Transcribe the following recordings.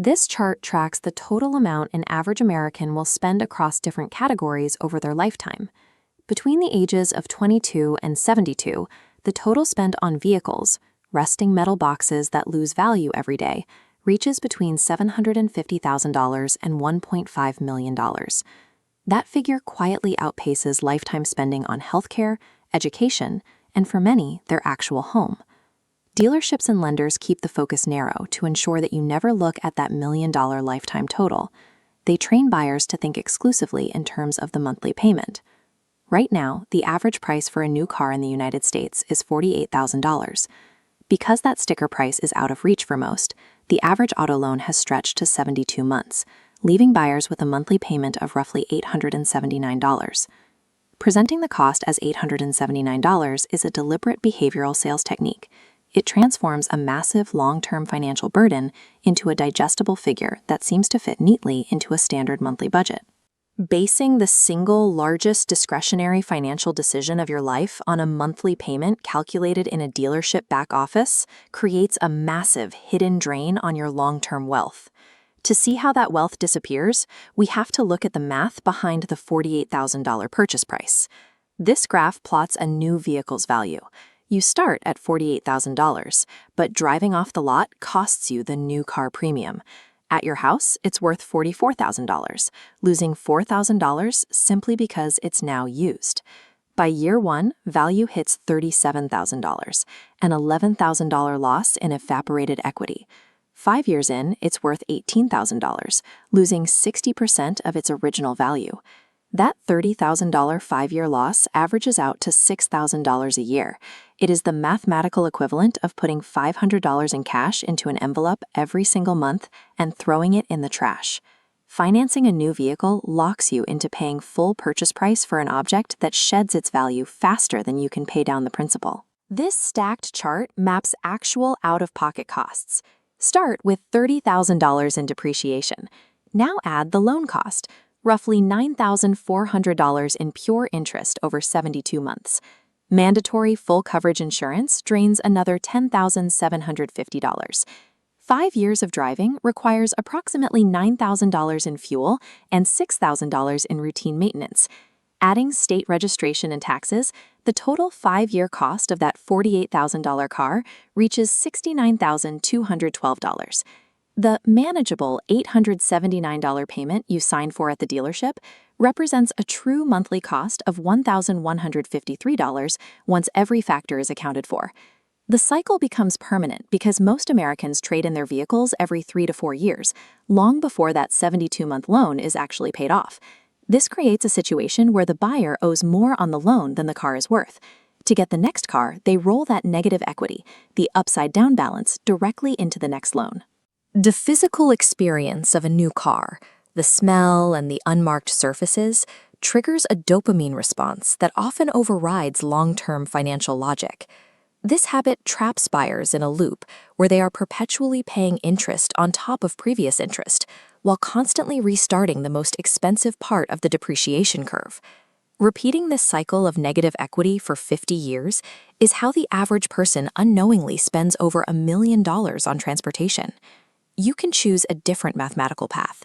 This chart tracks the total amount an average American will spend across different categories over their lifetime. Between the ages of 22 and 72, the total spent on vehicles, resting metal boxes that lose value every day, reaches between $750,000 and $1.5 million. That figure quietly outpaces lifetime spending on healthcare, education, and for many, their actual home. Dealerships and lenders keep the focus narrow to ensure that you never look at that million-dollar lifetime total. They train buyers to think exclusively in terms of the monthly payment. Right now, the average price for a new car in the United States is $48,000. Because that sticker price is out of reach for most, the average auto loan has stretched to 72 months, leaving buyers with a monthly payment of roughly $879. Presenting the cost as $879 is a deliberate behavioral sales technique. It transforms a massive long-term financial burden into a digestible figure that seems to fit neatly into a standard monthly budget. Basing the single largest discretionary financial decision of your life on a monthly payment calculated in a dealership back office creates a massive hidden drain on your long-term wealth. To see how that wealth disappears, we have to look at the math behind the $48,000 purchase price. This graph plots a new vehicle's value. You start at $48,000, but driving off the lot costs you the new car premium. At your house, it's worth $44,000, losing $4,000 simply because it's now used. By year one, value hits $37,000, an $11,000 loss in evaporated equity. 5 years in, it's worth $18,000, losing 60% of its original value. That $30,000 5-year loss averages out to $6,000 a year. It is the mathematical equivalent of putting $500 in cash into an envelope every single month and throwing it in the trash. Financing a new vehicle locks you into paying full purchase price for an object that sheds its value faster than you can pay down the principal. This stacked chart maps actual out-of-pocket costs. Start with $30,000 in depreciation. Now add the loan cost, roughly $9,400 in pure interest over 72 months. Mandatory full coverage insurance drains another $10,750. 5 years of driving requires approximately $9,000 in fuel and $6,000 in routine maintenance. Adding state registration and taxes, the total 5-year cost of that $48,000 car reaches $69,212. The manageable $879 payment you sign for at the dealership represents a true monthly cost of $1,153 once every factor is accounted for. The cycle becomes permanent because most Americans trade in their vehicles every 3 to 4 years, long before that 72-month loan is actually paid off. This creates a situation where the buyer owes more on the loan than the car is worth. To get the next car, they roll that negative equity, the upside-down balance, directly into the next loan. The physical experience of a new car, the smell and the unmarked surfaces, triggers a dopamine response that often overrides long-term financial logic. This habit traps buyers in a loop where they are perpetually paying interest on top of previous interest, while constantly restarting the most expensive part of the depreciation curve. Repeating this cycle of negative equity for 50 years is how the average person unknowingly spends over $1 million on transportation. You can choose a different mathematical path.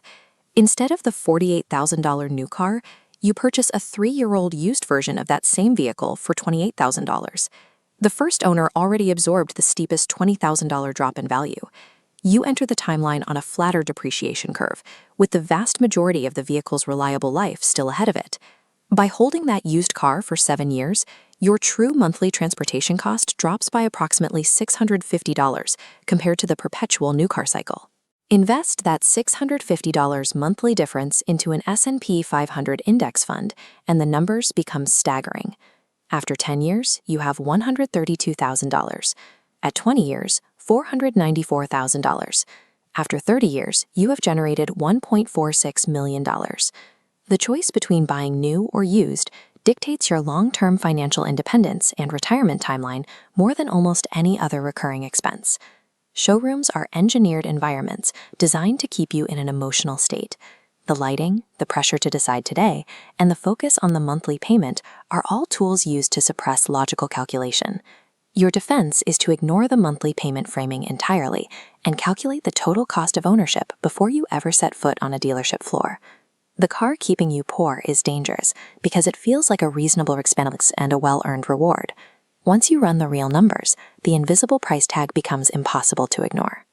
Instead of the $48,000 new car, you purchase a 3-year-old used version of that same vehicle for $28,000. The first owner already absorbed the steepest $20,000 drop in value. You enter the timeline on a flatter depreciation curve, with the vast majority of the vehicle's reliable life still ahead of it. By holding that used car for 7 years, your true monthly transportation cost drops by approximately $650 compared to the perpetual new car cycle. Invest that $650 monthly difference into an S&P 500 index fund, and the numbers become staggering. After 10 years, you have $132,000. At 20 years, $494,000. After 30 years, you have generated $1.46 million. The choice between buying new or used dictates your long-term financial independence and retirement timeline more than almost any other recurring expense. Showrooms are engineered environments designed to keep you in an emotional state. The lighting, the pressure to decide today, and the focus on the monthly payment are all tools used to suppress logical calculation. Your defense is to ignore the monthly payment framing entirely and calculate the total cost of ownership before you ever set foot on a dealership floor. The car keeping you poor is dangerous because it feels like a reasonable expense and a well-earned reward. Once you run the real numbers, the invisible price tag becomes impossible to ignore.